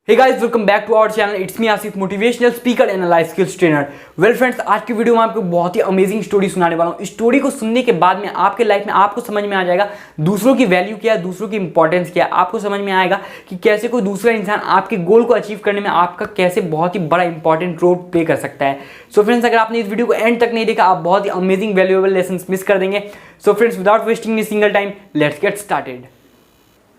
Hey guys, welcome back to our channel. It's me Asif, motivational speaker and life skills trainer. Well friends, आज की video में आपको बहुत ही amazing story सुनाने वाला हूँ। इस स्टोरी को सुनने के बाद में आपके लाइफ में आपको समझ में आ जाएगा दूसरों की वैल्यू क्या है, दूसरों की इंपॉर्टेंस क्या है। आपको समझ में आएगा कि कैसे कोई दूसरा इंसान आपके गोल को अचीव करने में आपका कैसे बहुत ही बड़ा इंपॉर्टेंट रोल प्ले कर सकता है। सो फ्रेंड्स, अगर आपने इस वीडियो को एंड तक नहीं देखा, आप बहुत ही अमेजिंग वैल्यूएबल लेसन मिस कर देंगे। So friends, without wasting a single time, let's get started.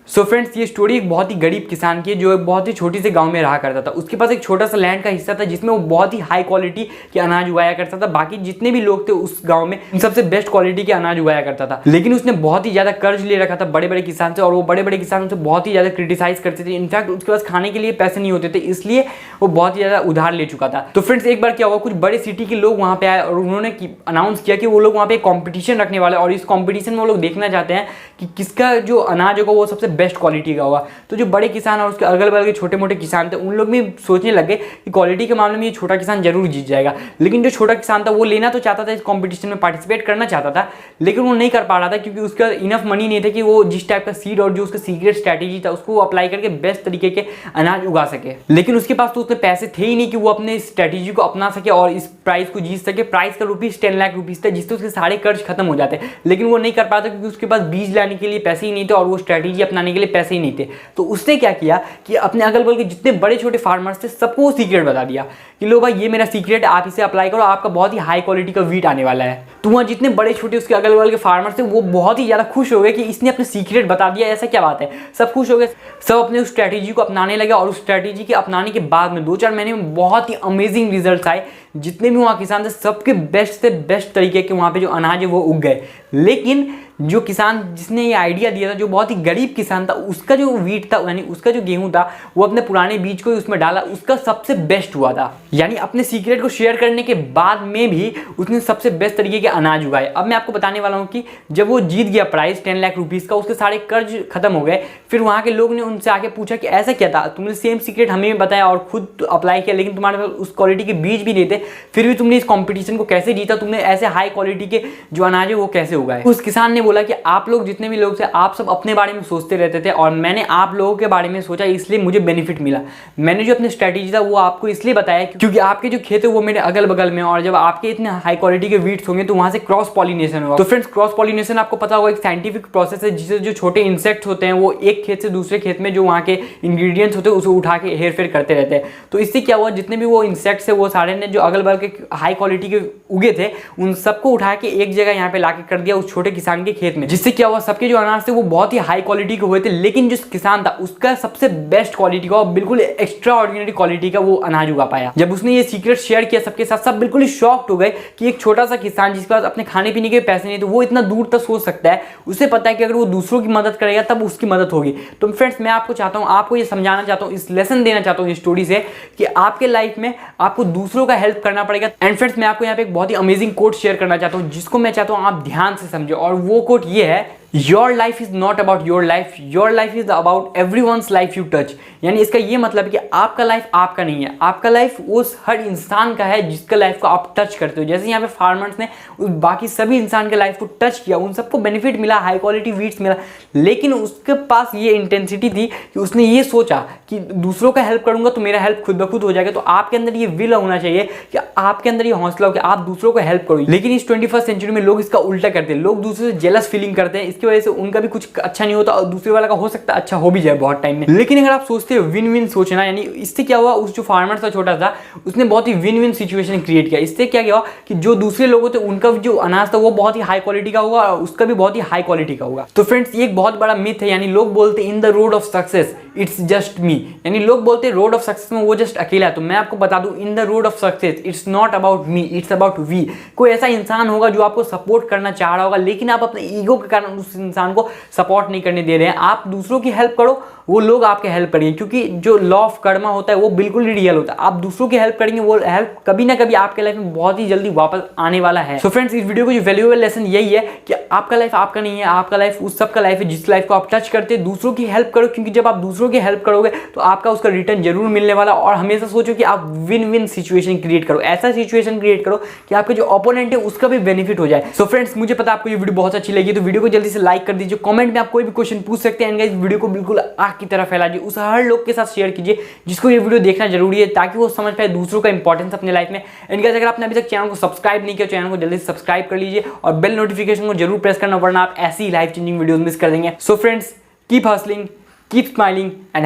So friends, ये स्टोरी एक बहुत ही गरीब किसान की है जो एक बहुत ही छोटी से गांव में रहा करता था। उसके पास एक छोटा सा लैंड का हिस्सा था जिसमें वो बहुत ही हाई क्वालिटी के अनाज उगाया करता था। बाकी जितने भी लोग थे उस गांव में सबसे बेस्ट क्वालिटी के अनाज उगाया करता था। लेकिन उसने बहुत ही ज्यादा कर्ज ले रखा था बड़े बड़े किसान से, और वो बड़े बड़े किसान से बहुत ही ज्यादा क्रिटिसाइज करते थे। इनफैक्ट उसके पास खाने के लिए पैसे नहीं होते थे, इसलिए वो बहुत ही ज्यादा उधार ले चुका था। तो फ्रेंड्स, एक बार क्या हुआ, कुछ बड़े सिटी के लोग वहां पे आए और उन्होंने अनाउंस किया कि वो लोग वहां पे कॉम्पिटिशन रखने वाले, और इस कॉम्पिटिशन में वो लोग देखना चाहते हैं कि किसका जो अनाज होगा वो सबसे बेस्ट क्वालिटी का होगा। तो जो बड़े किसान और उसके अगल बगल के छोटे मोटे किसान थे, उन लोग भी सोचने लगे कि क्वालिटी के मामले में ये छोटा किसान जरूर जीत जाएगा। लेकिन जो छोटा किसान था वो लेना तो चाहता था, इस कंपटीशन में पार्टिसिपेट करना चाहता था, लेकिन वो नहीं कर पा रहा था क्योंकि उसका इनफ मनी नहीं था कि वो जिस टाइप का सीड और जो उसका सीक्रेट स्ट्रैटेजी था उसको अप्लाई करके बेस्ट तरीके के अनाज उगा सके। लेकिन उसके पास तो उतने पैसे थे ही नहीं कि वो अपने स्ट्रैटेजी को अपना सके और इस प्राइस को जीत सके। प्राइस का रुपीज 10 लाख रुपीज था, जिससे उसके सारे कर्ज खत्म हो जाते, लेकिन वो नहीं कर पाता क्योंकि उसके पास बीज लाने के लिए पैसे ही नहीं थे और वो स्ट्रैटेजी अपनाने के लिए पैसे ही नहीं थे। तो उसने क्या किया कि अपने अगल बगल के जितने बड़े छोटे फार्मर्स थे सबको वो सीक्रेट बता दिया कि लो भाई, ये मेरा सीक्रेट, आप इसे अप्लाई करो, आपका बहुत ही हाई क्वालिटी का वीट आने वाला है। तो वहाँ जितने बड़े छोटे उसके अगल बगल के फार्मर्स थे वो बहुत ही ज्यादा खुश हो गए कि इसने अपने सीक्रेट बता दिया, ऐसा क्या बात है। सब खुश हो गए, सब अपने उस स्ट्रैटेजी को अपनाने लगे, और उस स्ट्रैटेजी के अपनाने के बाद में 2-4 महीने में बहुत ही अमेजिंग रिजल्ट आए। जितने भी वहाँ किसान थे सबके बेस्ट से बेस्ट तरीके के वहाँ पे जो अनाज है वो उग गए। लेकिन जो किसान जिसने ये आइडिया दिया था, जो बहुत ही गरीब किसान था, उसका जो वीट था यानी उसका जो गेहूं था वो अपने पुराने बीज को ही उसमें डाला, उसका सबसे बेस्ट हुआ था। यानी अपने सीक्रेट को शेयर करने के बाद में भी उसने सबसे बेस्ट तरीके के अनाज उगाए। अब मैं आपको बताने वाला हूँ कि जब वो जीत गया प्राइस 10 लाख रुपीज का, उसके सारे कर्ज खत्म हो गए। फिर वहाँ के लोग ने उनसे आके पूछा कि ऐसा क्या था, तुमने सेम सीक्रेट हमें भी बताया और खुद अप्लाई किया, लेकिन तुम्हारे पास उस क्वालिटी के बीज भी नहीं थे, फिर भी तुमने इस कॉम्पिटिशन को कैसे जीता, तुमने ऐसे हाई क्वालिटी के जो अनाज है वो कैसे उगाए। उस किसान ने बोला कि आप लोग जितने भी लोग थे आप सब अपने बारे में सोचते रहते थे और मैंने आप लोगों के बारे में सोचा, इसलिए मुझे बेनिफिट मिला। मैंने जो अपनी स्ट्रैटेजी था वो आपको इसलिए बताया क्योंकि आपके जो खेत है वो मेरे अगल बगल में, और जब आपके इतने हाई क्वालिटी के वीट्स होंगे तो वहां से क्रॉस पॉलिनेशन होगा। तो फ्रेंड्स, क्रॉस पॉलिनेशन आपको पता होगा एक साइंटिफिक प्रोसेस है जिससे जो छोटे इंसेक्ट होते हैं वो एक खेत से दूसरे खेत में जो वहाँ के इंग्रेडिएंट्स होते हैं उसे उठा के हेर फेर करते रहते हैं। तो इससे क्या हुआ, जितने भी वो इंसेक्ट्स है वो सारे ने जो अगल बगल के हाई क्वालिटी के उगे थे उन सबको उठा के एक जगह यहाँ पे लाके कर दिया उस छोटे किसान के खेत में। जिससे क्या हुआ, सबके जो अनाज थे वो बहुत ही हाई क्वालिटी के हुए थे, लेकिन जो किसान था उसका सबसे बेस्ट क्वालिटी का, बिल्कुल एक्स्ट्रा ऑर्डिनरी क्वालिटी का वो अनाज उगा पाया। जब उसने ये सीक्रेट शेयर किया सबके साथ, सब बिल्कुल ही शॉक्ड हो गए कि एक छोटा सा किसान जिसके पास अपने खाने पीने के पैसे नहीं, तो वो इतना दूर तक सोच सकता है। उसे पता है कि अगर वो दूसरों की मदद करेगा तब उसकी मदद होगी। तो फ्रेंड्स, मैं आपको चाहता हूँ, आपको ये समझाना चाहता हूँ, इस लेसन देना चाहता हूँ इस स्टोरी से कि आपके लाइफ में आपको दूसरों का हेल्प करना पड़ेगा। एंड फ्रेंड्स, मैं आपको यहाँ पे एक बहुत ही अमेजिंग कोट शेयर करना चाहता हूँ जिसको मैं चाहता हूँ आप ध्यान से समझो, और वो कोट ये है, your life is not about your life, your life is about everyone's life you touch. यानी इसका ये मतलब कि आपका लाइफ आपका नहीं है, आपका लाइफ उस हर इंसान का है जिसका लाइफ को आप टच करते हो। जैसे यहाँ पे फार्मर्स ने उस बाकी सभी इंसान के लाइफ को टच किया, उन सबको बेनिफिट मिला, हाई क्वालिटी वीट्स मिला, लेकिन उसके पास ये इंटेंसिटी थी कि उसने ये सोचा कि दूसरों का हेल्प करूंगा तो मेरा हेल्प खुद ब खुद हो जाएगा। तो आपके अंदर ये विल होना चाहिए कि आपके अंदर ये हौसला हो कि आप दूसरों को हेल्प करो। लेकिन इस 21st सेंचुरी में लोग इसका उल्टा करते हैं, लोग दूसरे से जेलस फीलिंग करते हैं, इसकी वजह से उनका भी कुछ अच्छा नहीं होता और दूसरे वाला का हो सकता है अच्छा हो भी जाए बहुत टाइम में। लेकिन अगर आप सोचते हो विन विन सोचना, यानी इससे क्या हुआ, उस जो फार्मर था छोटा था उसने बहुत ही विन विन सिचुएशन क्रिएट किया। इससे क्या हुआ कि जो दूसरे लोग थे उनका जो अनाज था वो बहुत ही हाई क्वालिटी का होगा और उसका भी बहुत ही हाई क्वालिटी का होगा। तो फ्रेंड्स, ये एक बहुत बड़ा मिथ है। यानी लोग बोलते हैं in the road of success it's just me, यानी लोग बोलते हैं रोड ऑफ सक्सेस में वो जस्ट अकेला है। तो मैं आपको बता दूं, in the road of success it's not about me, it's about we. कोई ऐसा इंसान होगा जो आपको सपोर्ट करना चाह रहा होगा, लेकिन आप अपने ईगो के कारण उस इंसान को सपोर्ट नहीं करने दे रहे हैं। आप दूसरों की हेल्प करो, वो लोग आपके हेल्प करेंगे, क्योंकि जो लॉ ऑफ कर्मा होता है वो बिल्कुल ही रियल होता है। आप दूसरों की हेल्प करेंगे, वो हेल्प कभी ना कभी आपके लाइफ में बहुत ही जल्दी वापस आने वाला है। सो फ्रेंड्स, इस वीडियो को जो वैल्यूएबल लेसन यही है कि आपका लाइफ आपका नहीं है, आपका लाइफ उस सबका लाइफ है जिस लाइफ को आप टच करते हैं। दूसरों की हेल्प करो, क्योंकि जब आप दूसरों की हेल्प करोगे तो आपका उसका रिटर्न जरूर मिलने वाला। और हमेशा सोचो कि आप विन विन सिचुएशन क्रिएट करो, ऐसा सिचुएशन क्रिएट करो कि आपके जो ओपोनेंट है उसका भी बेनिफिट हो जाए। सो फ्रेंड्स, मुझे पता आपको ये वीडियो बहुत अच्छी लगी, तो वीडियो को जल्दी से लाइक कर दीजिए। कमेंट में आप कोई भी क्वेश्चन पूछ सकते हैं। वीडियो को बिल्कुल आग की तरह फैला दीजिए, उस हर लोग के साथ शेयर कीजिए जिसको ये वीडियो देखना जरूरी है, ताकि वो समझ पाए दूसरों का इंपॉर्टेंस अपने लाइफ में। इनका अगर आपने अभी तक चैनल को सब्सक्राइब नहीं किया, चैनल को जल्दी से सब्सक्राइब कर लीजिए और बेल नोटिफिकेशन को जरूर प्रेस करना, वरना आप ऐसी लाइफ चेंजिंग वीडियोस मिस कर देंगे। So friends, keep hustling, keep smiling and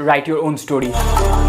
#write your own story।